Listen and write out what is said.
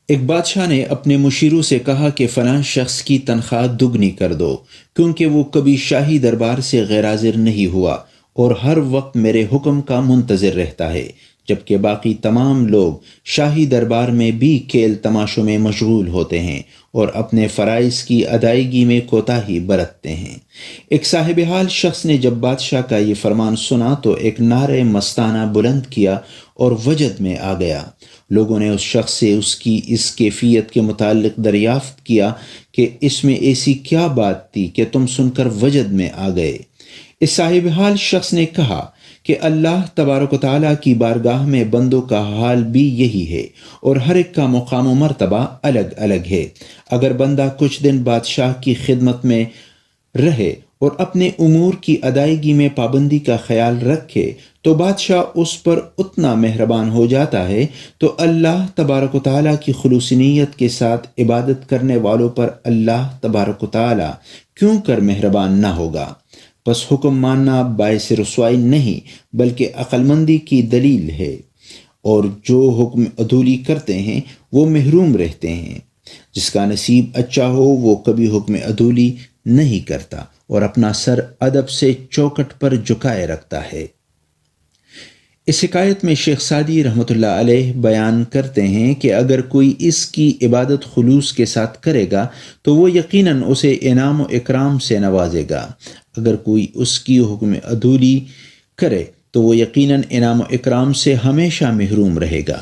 ایک بادشاہ نے اپنے مشیروں سے کہا کہ فلاں شخص کی تنخواہ دگنی کر دو، کیونکہ وہ کبھی شاہی دربار سے غیر حاضر نہیں ہوا اور ہر وقت میرے حکم کا منتظر رہتا ہے، جبکہ باقی تمام لوگ شاہی دربار میں بھی کھیل تماشوں میں مشغول ہوتے ہیں اور اپنے فرائض کی ادائیگی میں کوتاہی برتتے ہیں۔ ایک صاحب حال شخص نے جب بادشاہ کا یہ فرمان سنا تو ایک نعرہ مستانہ بلند کیا اور وجد میں آ گیا۔ لوگوں نے اس شخص سے اس کی اس کیفیت کے متعلق دریافت کیا کہ اس میں ایسی کیا بات تھی کہ تم سن کر وجد میں آ گئے؟ اس صاحب حال شخص نے کہا کہ اللہ تبارک و تعالیٰ کی بارگاہ میں بندوں کا حال بھی یہی ہے، اور ہر ایک کا مقام و مرتبہ الگ الگ ہے۔ اگر بندہ کچھ دن بادشاہ کی خدمت میں رہے اور اپنے امور کی ادائیگی میں پابندی کا خیال رکھے تو بادشاہ اس پر اتنا مہربان ہو جاتا ہے، تو اللہ تبارک و تعالیٰ کی خلوص نیت کے ساتھ عبادت کرنے والوں پر اللہ تبارک و تعالیٰ کیوں کر مہربان نہ ہوگا؟ بس حکم ماننا باعث رسوائی نہیں بلکہ عقل مندی کی دلیل ہے، اور جو حکم عدولی کرتے ہیں وہ محروم رہتے ہیں۔ جس کا نصیب اچھا ہو وہ کبھی حکم عدولی نہیں کرتا اور اپنا سر ادب سے چوکٹ پر جھکائے رکھتا ہے۔ اس حکایت میں شیخ سعدی رحمۃ اللہ علیہ بیان کرتے ہیں کہ اگر کوئی اس کی عبادت خلوص کے ساتھ کرے گا تو وہ یقیناً اسے انعام و اکرام سے نوازے گا، اگر کوئی اس کی حکم عدولی کرے تو وہ یقیناً انعام و اکرام سے ہمیشہ محروم رہے گا۔